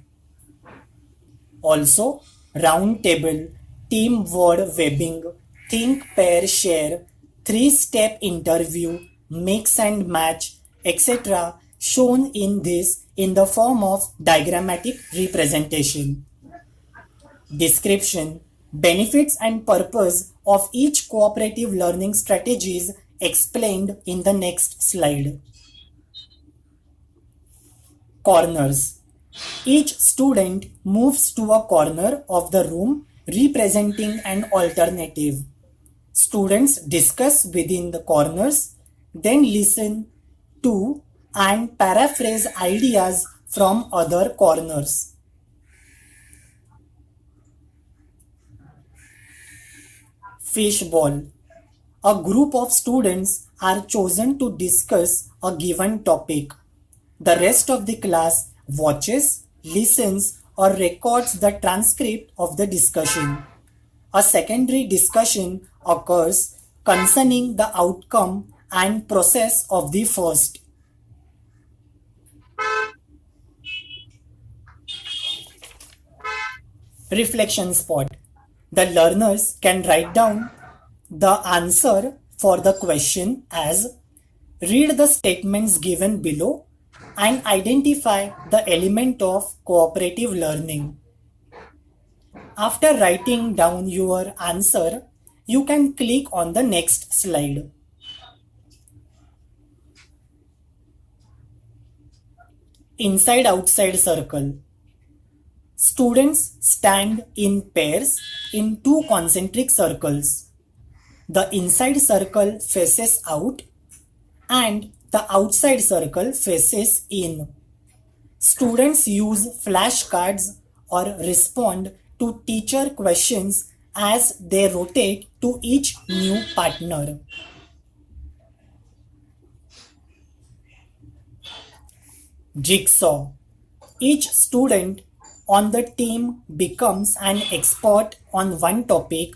Also, round table, team word webbing, think, pair, share, three-step interview, mix and match, etc. shown in this in the form of diagrammatic representation. Description, benefits and purpose of each cooperative learning strategies explained in the next slide. Corners. Each student moves to a corner of the room representing an alternative. Students discuss within the corners, then listen to and paraphrase ideas from other corners. Fishbowl. A group of students are chosen to discuss a given topic. The rest of the class watches, listens, or records the transcript of the discussion. A secondary discussion occurs concerning the outcome and process of the first. Reflection spot. The learners can write down the answer for the question as read the statements given below and identify the element of cooperative learning. After writing down your answer, you can click on the next slide. Inside-outside circle. Students stand in pairs in two concentric circles. The inside circle faces out and the outside circle faces in. Students use flashcards or respond to teacher questions as they rotate to each new partner. Jigsaw. Each student on the team becomes an expert on one topic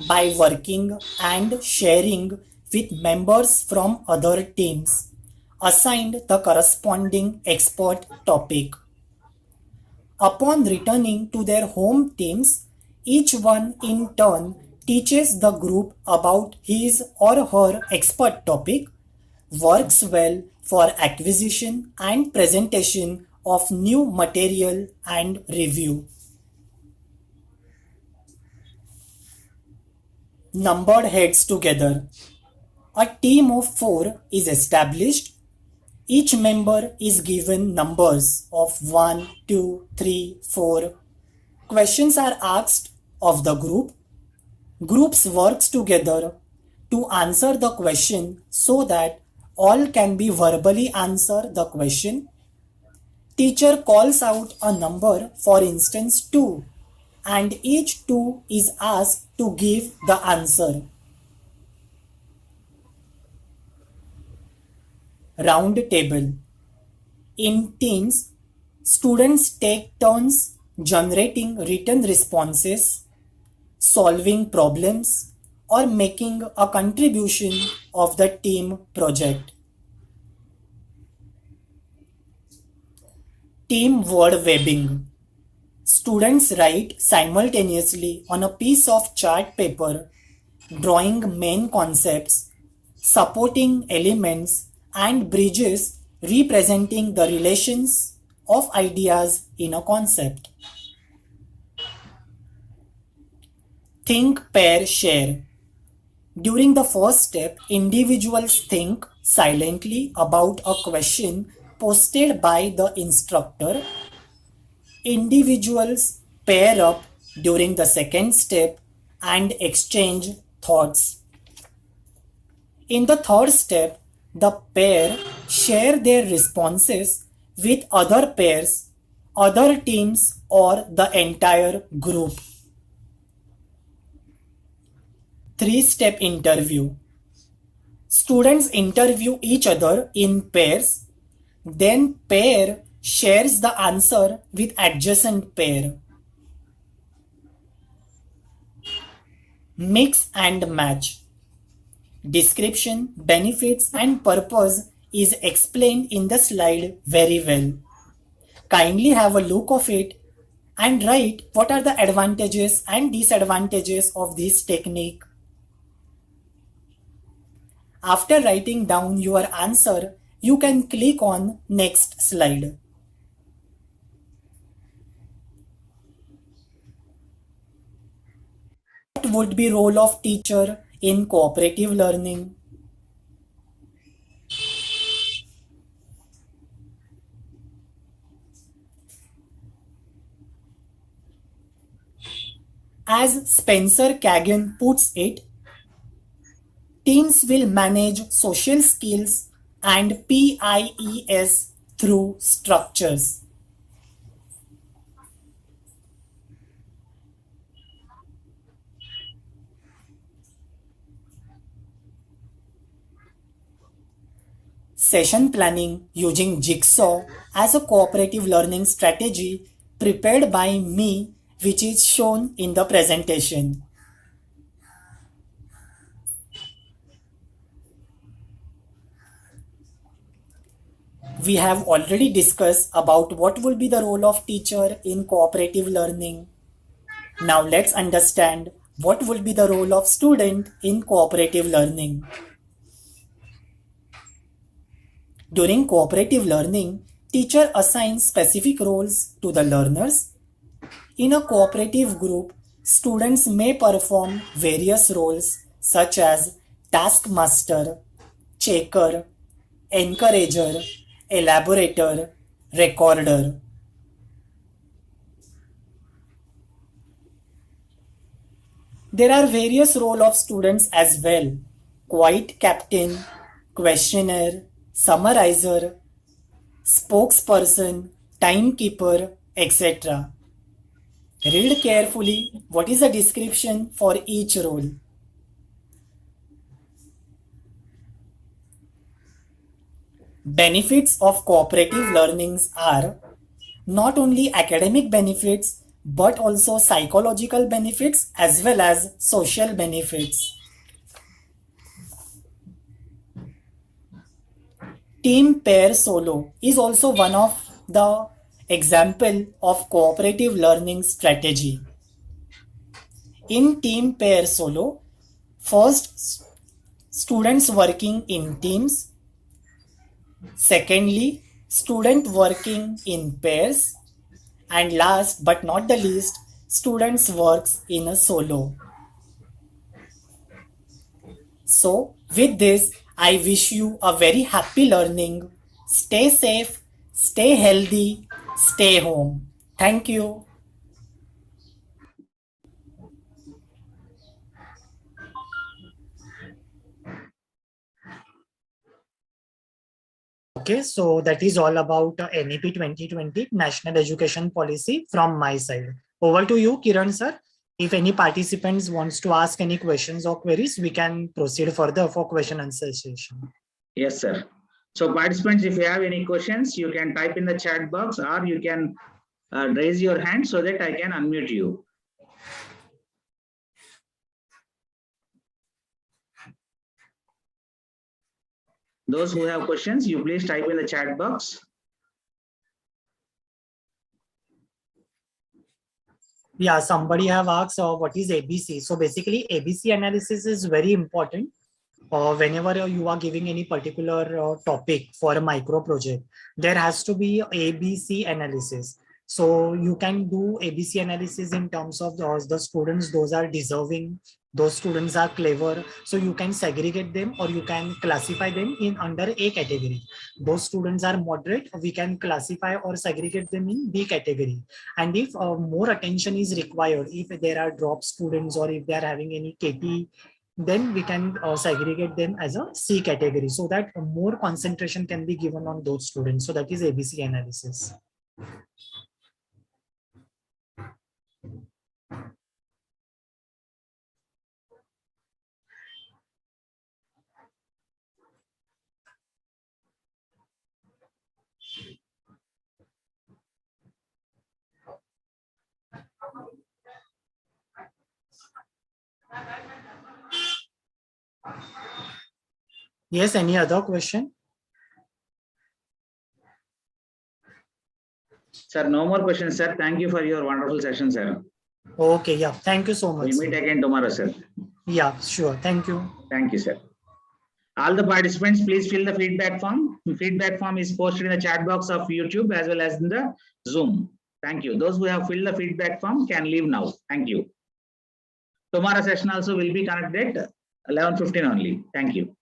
by working and sharing with members from other teams assigned the corresponding expert topic. Upon returning to their home teams, each one in turn teaches the group about his or her expert topic, works well for acquisition and presentation of new material and review. Numbered heads together. A team of 4 is established. Each member is given numbers of 1, 2, 3, 4. Questions are asked of the group. Groups works together to answer the question so that all can be verbally answer the question. Teacher calls out a number, for instance 2, and each 2 is asked to give the answer. Round table. In teams, students take turns generating written responses, solving problems, or making a contribution of the team project. Team word webbing. Students write simultaneously on a piece of chart paper, drawing main concepts, supporting elements, and bridges representing the relations of ideas in a concept. Think, pair, share. During the first step, individuals think silently about a question posted by the instructor. Individuals pair up during the second step and exchange thoughts. In the third step, the pair share their responses with other pairs, other teams, or the entire group. 3-step interview. Students interview each other in pairs, then pair shares the answer with adjacent pair. Mix and match. Description, benefits, and purpose is explained in the slide very well. Kindly have a look of it and write what are the advantages and disadvantages of this technique. After writing down your answer, you can click on next slide. What would be role of teacher in cooperative learning? As Spencer Kagan puts it, teams will manage social skills and PIES through structures. Session planning using Jigsaw as a cooperative learning strategy prepared by me, which is shown in the presentation. We have already discussed about what will be the role of teacher in cooperative learning. Now let's understand what will be the role of student in cooperative learning. During cooperative learning, teacher assigns specific roles to the learners. In a cooperative group, students may perform various roles such as taskmaster, checker, encourager, elaborator, recorder. There are various roles of students as well: quiet captain, questioner, summarizer, spokesperson, timekeeper, etc. Read carefully what is the description for each role. Benefits of cooperative learnings are not only academic benefits but also psychological benefits as well as social benefits. Team pair solo is also one of the example of cooperative learning strategy. In team, pair, solo. First, students working in teams. Secondly, student working in pairs. And last but not the least, students works in a solo. So with this, I wish you a very happy learning. Stay safe, stay healthy, stay home. Thank you. Okay, so that is all about NEP 2020 National Education Policy from my side. Over to you, Kiran sir. If any participants wants to ask any questions or queries, we can proceed further for question answer session. Yes, sir. So participants, if you have any questions, you can type in the chat box or you can raise your hand so that I can unmute you. Those who have questions, you please type in the chat box. Yeah, somebody have asked what is ABC. So basically ABC analysis is very important. Whenever you are giving any particular topic for a micro project, there has to be ABC analysis. So you can do ABC analysis in terms of the students, those are deserving, those students are clever. So you can segregate them or you can classify them in under A category. Those students are moderate, we can classify or segregate them in B category. And if more attention is required, if there are drop students or if they are having any KT, then we can segregate them as a C category so that more concentration can be given on those students. So that is ABC analysis. Yes, any other question? Sir, no more questions, sir. Thank you for your wonderful session, sir. Okay, yeah. Thank you so much. We'll meet again tomorrow, sir. Yeah, sure. Thank you. Thank you, sir. All the participants, please fill the feedback form. The feedback form is posted in the chat box of YouTube as well as in the Zoom. Thank you. Those who have filled the feedback form can leave now. Thank you. Tomorrow session also will be connected 11:15 only. Thank you.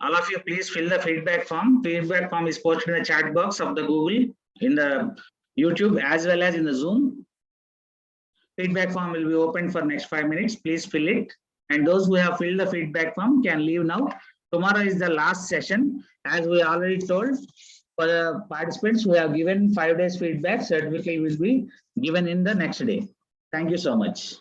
All of you, please fill the feedback form. Feedback form is posted in the chat box of the Google, in the YouTube, as well as in the Zoom. Feedback form will be open for next 5 minutes. Please fill it. And those who have filled the feedback form can leave now. Tomorrow is the last session. As we already told, for the participants who have given 5 days feedback, certificate will be given in the next day. Thank you so much.